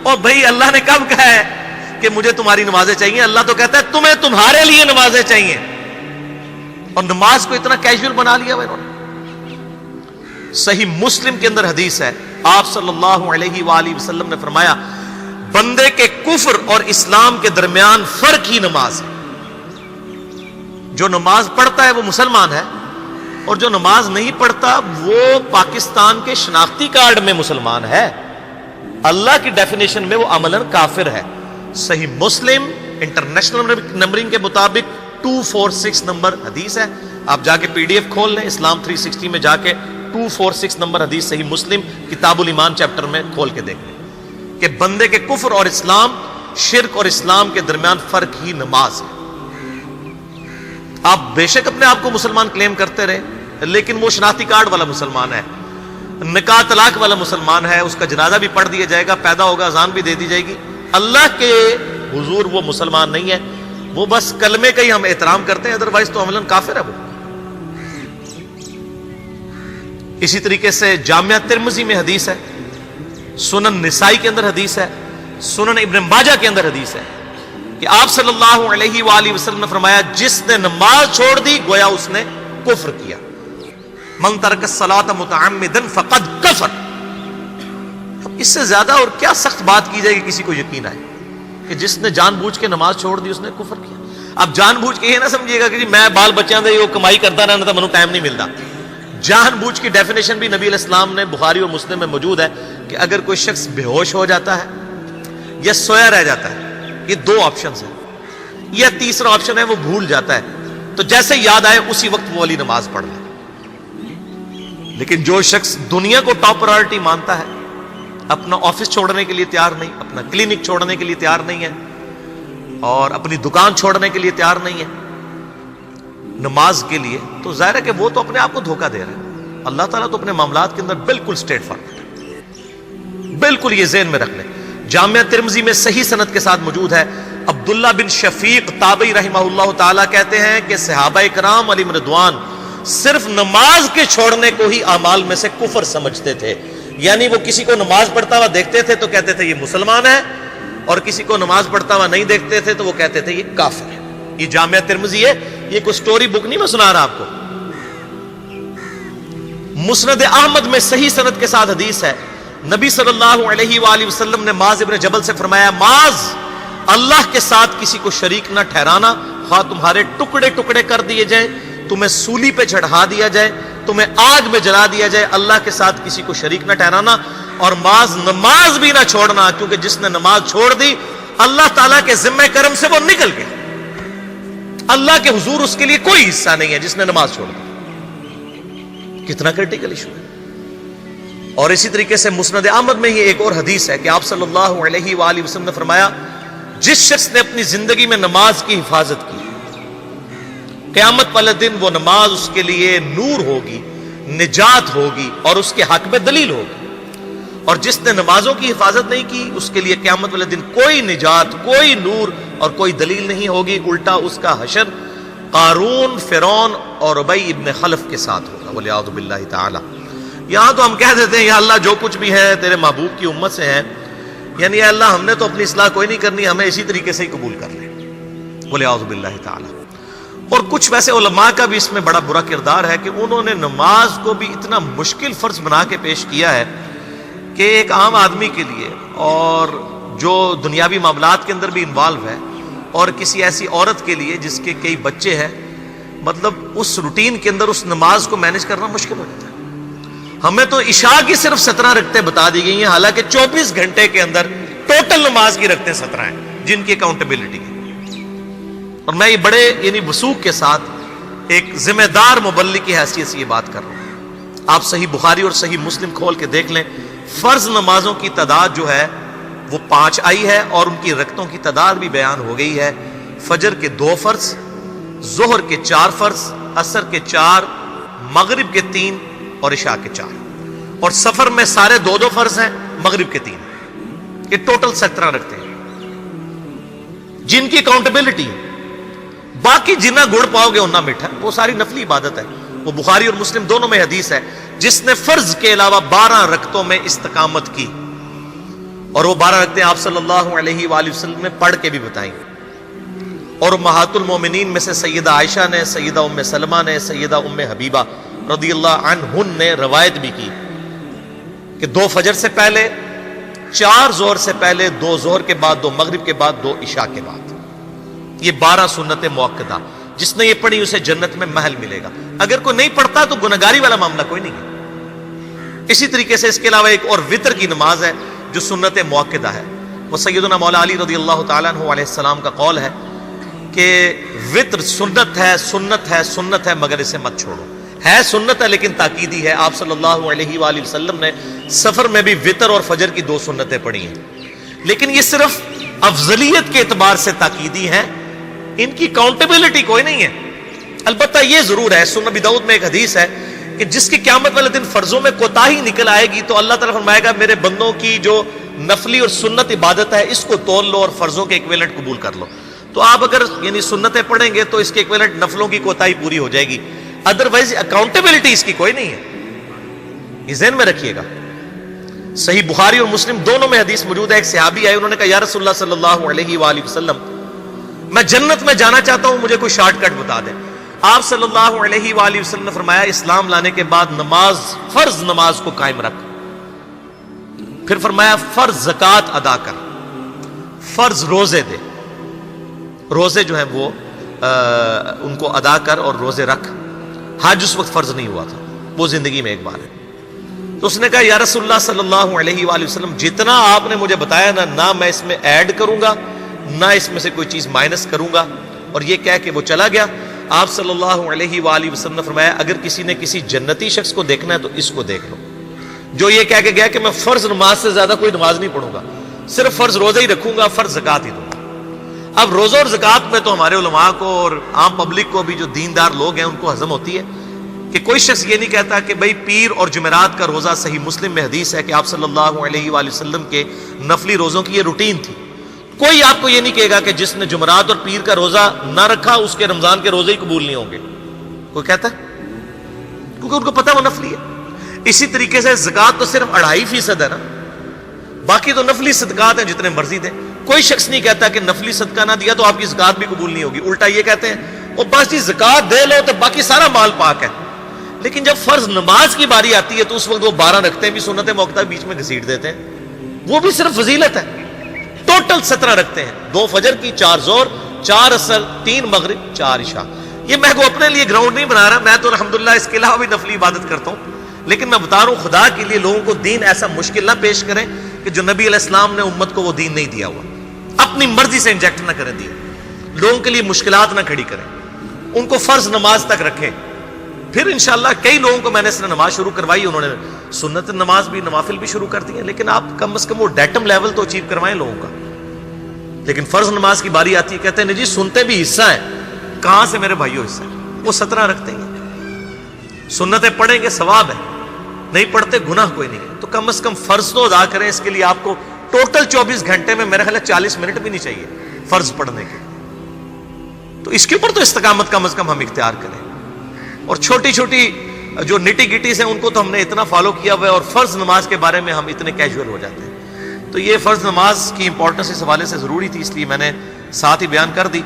اور بھائی اللہ نے کب کہا ہے کہ مجھے تمہاری نمازیں چاہیے؟ اللہ تو کہتا ہے تمہیں تمہارے لیے نمازیں چاہیے، اور نماز کو اتنا کیجول بنا لیا انہوں نے۔ صحیح مسلم کے اندر حدیث ہے، آپ صلی اللہ علیہ وآلہ وسلم نے فرمایا بندے کے کفر اور اسلام کے درمیان فرق ہی نماز ہے۔ جو نماز پڑھتا ہے وہ مسلمان ہے، اور جو نماز نہیں پڑھتا وہ پاکستان کے شناختی کارڈ میں مسلمان ہے، اللہ کی ڈیفینیشن میں وہ عملاً کافر ہے۔ صحیح مسلم انٹرنیشنل نمبرنگ کے مطابق 246 نمبر حدیث ہے، آپ جا کے پی ڈی ایف کھول لیں، اسلام 360 میں جا کے 246 نمبر حدیث صحیح مسلم کتاب الایمان چیپٹر میں کھول کے دیکھ لیں کہ بندے کے کفر اور اسلام، شرک اور اسلام کے درمیان فرق ہی نماز ہے۔ آپ بے شک اپنے آپ کو مسلمان کلیم کرتے رہے، لیکن وہ شناختی کارڈ والا مسلمان ہے، نکاح طلاق والا مسلمان ہے، اس کا جنازہ بھی پڑھ دیا جائے گا، پیدا ہوگا اذان بھی دے دی جائے گی، اللہ کے حضور وہ مسلمان نہیں ہے، وہ بس کلمے کا ہی ہم احترام کرتے ہیں، ادروائز تو عملاً کافر ہے وہ۔ اسی طریقے سے جامعہ ترمذی میں حدیث ہے، سنن نسائی کے اندر حدیث ہے، سنن ابن ماجہ کے اندر حدیث ہے کہ آپ صلی اللہ علیہ وآلہ وسلم نے فرمایا جس نے نماز چھوڑ دی گویا اس نے کفر کیا، من ترک الصلاۃ متعمدا فقد کفر۔ اب اس سے زیادہ اور کیا سخت بات کی جائے کہ کسی کو یقین آئے کہ جس نے جان بوجھ کے نماز چھوڑ دی اس نے کفر کیا۔ اب جان بوجھ کے یہ نہ سمجھیے گا کہ جی میں بال بچیاں دے وہ کمائی کرتا رہنا تھا منو ٹائم نہیں ملتا۔ جان بوجھ کی ڈیفینیشن بھی نبی علیہ السلام نے بخاری اور مسلم میں موجود ہے کہ اگر کوئی شخص بے ہوش ہو جاتا ہے یا سویا رہ جاتا ہے، یہ دو آپشنز ہیں، یا تیسرا آپشن ہے وہ بھول جاتا ہے، تو جیسے یاد آئے اسی وقت وہ والی نماز پڑھ لے۔ لیکن جو شخص دنیا کو ٹاپ پرائورٹی مانتا ہے، اپنا آفس چھوڑنے کے لیے تیار نہیں، اپنا کلینک چھوڑنے کے لیے تیار نہیں ہے، اور اپنی دکان چھوڑنے کے لیے تیار نہیں ہے نماز کے لیے، تو ظاہر ہے کہ وہ تو اپنے آپ کو دھوکہ دے رہا ہے۔ اللہ تعالیٰ تو اپنے معاملات کے اندر بالکل اسٹریٹ فارورڈ ہے، بالکل یہ ذہن میں رکھ لیں۔ جامعہ ترمذی میں صحیح سند کے ساتھ موجود ہے، عبداللہ بن شفیق تابعی رحمہ اللہ تعالیٰ کہتے ہیں کہ صحابہ کرام علیہم رضوان صرف نماز کے چھوڑنے کو ہی اعمال میں سے کفر سمجھتے تھے، یعنی وہ کسی کو نماز پڑھتا ہوا دیکھتے تھے تو کہتے تھے یہ مسلمان ہے، اور کسی کو نماز پڑھتا ہوا نہیں دیکھتے تھے تو وہ کہتے تھے یہ کافر ہے۔ یہ جامعہ ترمذی ہے، یہ کوئی سٹوری بک نہیں میں سنا رہا آپ کو۔ مسند احمد میں صحیح سند کے ساتھ حدیث ہے، نبی صلی اللہ علیہ وآلہ وسلم نے معاذ ابن جبل سے فرمایا معاذ اللہ کے ساتھ کسی کو شریک نہ ٹھہرانا، خواہ تمہارے ٹکڑے ٹکڑے کر دیے جائیں، تمہیں سولی پہ چڑھا دیا جائے، تمہیں آگ میں جلا دیا جائے، اللہ کے ساتھ کسی کو شریک نہ ٹھہرانا، اور معاذ نماز بھی نہ چھوڑنا، کیونکہ جس نے نماز چھوڑ دی اللہ تعالیٰ کے ذمہ کرم سے وہ نکل گیا، اللہ کے حضور اس کے لیے کوئی حصہ نہیں ہے جس نے نماز چھوڑ دی۔ کتنا کریٹیکل ایشو ہے۔ اور اسی طریقے سے مسند احمد میں ہی ایک اور حدیث ہے کہ آپ صلی اللہ علیہ وآلہ وسلم نے فرمایا جس شخص نے اپنی زندگی میں نماز کی حفاظت کی، قیامت والے دن وہ نماز اس کے لیے نور ہوگی، نجات ہوگی، اور اس کے حق میں دلیل ہوگی، اور جس نے نمازوں کی حفاظت نہیں کی اس کے لیے قیامت والے دن کوئی نجات، کوئی نور اور کوئی دلیل نہیں ہوگی، الٹا اس کا حشر قارون، فرعون اور ابی ابن خلف کے ساتھ ہوگا، والعیاذ باللہ تعالی۔ یہاں تو ہم کہہ دیتے ہیں یا اللہ جو کچھ بھی ہے تیرے محبوب کی امت سے ہے، یعنی اے اللہ ہم نے تو اپنی اصلاح کوئی نہیں کرنی، ہمیں اسی طریقے سے ہی قبول کر لیں، والعیاذ باللہ تعالی۔ اور کچھ ویسے علماء کا بھی اس میں بڑا برا کردار ہے کہ انہوں نے نماز کو بھی اتنا مشکل فرض بنا کے پیش کیا ہے کہ ایک عام آدمی کے لیے، اور جو دنیاوی معاملات کے اندر بھی انوالو ہے، اور کسی ایسی عورت کے لیے جس کے کئی بچے ہیں، مطلب اس روٹین کے اندر اس نماز کو مینج کرنا مشکل ہو جاتا ہے۔ ہمیں تو عشاء کی صرف 17 رکعتیں بتا دی گئی ہیں، حالانکہ 24 گھنٹے کے اندر ٹوٹل نماز کی رکعتیں 17 ہیں جن کی اکاؤنٹیبلٹی ہے۔ اور میں یہ بڑے یعنی وثوق کے ساتھ ایک ذمہ دار مبلغ کی حیثیت سے یہ بات کر رہا ہوں۔ آپ صحیح بخاری اور صحیح مسلم کھول کے دیکھ لیں، فرض نمازوں کی تعداد جو ہے وہ 5 آئی ہے، اور ان کی رکعتوں کی تعداد بھی بیان ہو گئی ہے۔ فجر کے 2 فرض، ظہر کے 4 فرض، عصر کے 4، مغرب کے 3 اور عشاء کے 4، اور سفر میں سارے 2 فرض ہیں، مغرب کے 3، یہ ٹوٹل 17 رکھتے ہیں جن کی اکاؤنٹیبلٹی۔ باقی جنہ گڑ پاؤ گے انہ میٹھا، وہ ساری نفلی عبادت ہے، وہ بخاری اور مسلم دونوں میں حدیث ہے، جس نے فرض کے علاوہ 12 رکعتوں میں استقامت کی اور وہ 12 رکعتیں آپ صلی اللہ علیہ وآلہ وسلم نے پڑھ کے بھی بتائیں. اور امہات المومنین میں سے سیدہ عائشہ نے، سیدہ ام سلمہ نے، سیدہ ام حبیبہ رضی اللہ عنہن نے روایت بھی کی کہ 2 فجر سے پہلے، 4 ظہر سے پہلے، 2 ظہر کے بعد، 2 مغرب کے بعد، 2 عشاء کے بعد. یہ 12 سنت موقدہ، جس نے یہ پڑھی اسے جنت میں محل ملے گا. اگر کوئی نہیں پڑھتا تو گنہگاری والا معاملہ کوئی نہیں ہے. اسی طریقے سے اس کے علاوہ ایک اور وطر کی نماز ہے جو سنت موقدہ ہے. وہ سیدنا مولا علی رضی اللہ تعالیٰ عنہ علیہ السلام کا قول ہے کہ وطر سنت ہے، سنت ہے، سنت ہے، مگر اسے مت چھوڑو. ہے سنت ہے لیکن تاکیدی ہے. آپ صلی اللہ علیہ وآلہ وسلم نے سفر میں بھی وطر اور فجر کی 2 سنتیں پڑھی ہیں، لیکن یہ صرف افضلیت کے اعتبار سے تاکیدی ہیں، ان کی کاؤنٹیبلٹی کوئی نہیں ہے. البتہ یہ ضرور ہے، سنن ابی داؤد میں ایک حدیث ہے کہ جس کی قیامت والے دن فرضوں میں کوتاہی نکل آئے گی تو اللہ تعالیٰ فرمائے گا میرے بندوں کی جو نفلی اور سنت عبادت ہے اس کو تول لو اور فرضوں کے ایکویلنٹ قبول کر لو. تو آپ اگر یعنی سنتیں پڑھیں گے تو اس کے ایکویلنٹ نفلوں کی کوتاہی پوری ہو جائے گی، ادروائز اکاؤنٹیبلٹی اس کی کوئی نہیں ہے. یہ ذہن میں رکھیے گا. صحیح بخاری اور مسلم دونوں میں حدیث موجود ہے. ایک صحابی آئے، انہوں نے کہا یا رسول اللہ صلی اللہ علیہ وآلہ وسلم میں جنت میں جانا چاہتا ہوں، مجھے کوئی شارٹ کٹ بتا دیں. آپ صلی اللہ علیہ وآلہ وسلم نے فرمایا اسلام لانے کے بعد نماز، فرض نماز کو قائم رکھ. پھر فرمایا فرض زکوٰۃ ادا کر، فرض روزے دے، روزے جو ہیں وہ ان کو ادا کر اور روزے رکھ. حج اس وقت فرض نہیں ہوا تھا، وہ زندگی میں ایک بار ہے. تو اس نے کہا یا رسول اللہ صلی اللہ علیہ وآلہ وسلم جتنا آپ نے مجھے بتایا نہ میں اس میں ایڈ کروں گا نہ اس میں سے کوئی چیز مائنس کروں گا. اور یہ کہہ کے وہ چلا گیا. آپ صلی اللہ علیہ وآلہ وسلم نے فرمایا اگر کسی نے کسی جنتی شخص کو دیکھنا ہے تو اس کو دیکھ لو جو یہ کہہ کے گیا کہ میں فرض نماز سے زیادہ کوئی نماز نہیں پڑھوں گا، صرف فرض روزہ ہی رکھوں گا، فرض زکوٰۃ ہی دوں گا. اب روزہ اور زکوٰۃ میں تو ہمارے علماء کو اور عام پبلک کو بھی جو دیندار لوگ ہیں ان کو ہضم ہوتی ہے کہ کوئی شخص یہ نہیں کہتا کہ بھئی پیر اور جمعرات کا روزہ. صحیح مسلم میں حدیث ہے کہ آپ صلی اللہ علیہ وآلہ وسلم کے نفلی روزوں کی یہ روٹین تھی. کوئی آپ کو یہ نہیں کہے گا کہ جس نے جمعرات اور پیر کا روزہ نہ رکھا اس کے رمضان کے روزے ہی قبول نہیں ہوں گے. کوئی کہتا ہے؟ کیونکہ ان کو پتہ وہ نفلی ہے. اسی طریقے سے زکوٰۃ تو صرف 2.5% ہے نا، باقی تو نفلی صدقات ہیں جتنے مرضی دیں. کوئی شخص نہیں کہتا کہ نفلی صدقہ نہ دیا تو آپ کی زکوٰۃ بھی قبول نہیں ہوگی. الٹا یہ کہتے ہیں وہ بس جی زکوٰۃ دے لو تو باقی سارا مال پاک ہے. لیکن جب فرض نماز کی باری آتی ہے تو اس وقت وہ 12 رکھتے ہیں بھی سنت موقدہ بیچ میں گھسیٹ دیتے ہیں. وہ بھی صرف فضیلت ہے. ٹوٹل 17 رکھتے ہیں، 2 فجر کی، 4 ظہر، 4 عصر، 3 مغرب، 4 عشاء. یہ میں کو اپنے لیے گراؤنڈ نہیں بنا رہا، میں تو الحمدللہ اس کے علاوہ بھی نفلی عبادت کرتا ہوں. لیکن میں بتا رہا ہوں خدا کے لیے لوگوں کو دین ایسا مشکل نہ پیش کریں کہ جو نبی علیہ السلام نے امت کو وہ دین نہیں دیا ہوا. اپنی مرضی سے انجیکٹ نہ کریں دین، لوگوں کے لیے مشکلات نہ کھڑی کریں. ان کو فرض نماز تک رکھیں. پھر انشاءاللہ کئی لوگوں کو میں نے اس نے نماز شروع کروائی، انہوں نے سنت نماز بھی، نوافل بھی شروع کر دی ہیں. لیکن آپ کم از کم وہ ڈیٹم لیول تو اچیو کروائیں لوگوں کا. لیکن فرض نماز کی باری آتی ہے کہتے ہیں جی سنتے بھی حصہ ہے. کہاں سے میرے بھائیوں حصہ ہے؟ وہ 17 رکھتے ہیں، سنتیں پڑھیں گے ثواب ہے، نہیں پڑھتے گناہ کوئی نہیں. تو کم از کم فرض تو ادا کریں. اس کے لیے آپ کو ٹوٹل 24 گھنٹے میں میرے خیال ہے 40 منٹ بھی نہیں چاہیے فرض پڑھنے کے. تو اس کے اوپر تو استقامت کم از کم ہم اختیار کریں. اور چھوٹی چھوٹی جو نٹی گٹیز ہیں ان کو تو ہم نے اتنا فالو کیا ہوا ہے، اور فرض نماز کے بارے میں ہم اتنے کیجول ہو جاتے ہیں. تو یہ فرض نماز کی امپورٹنس اس حوالے سے ضروری تھی، اس لیے میں نے ساتھ ہی بیان کر دی.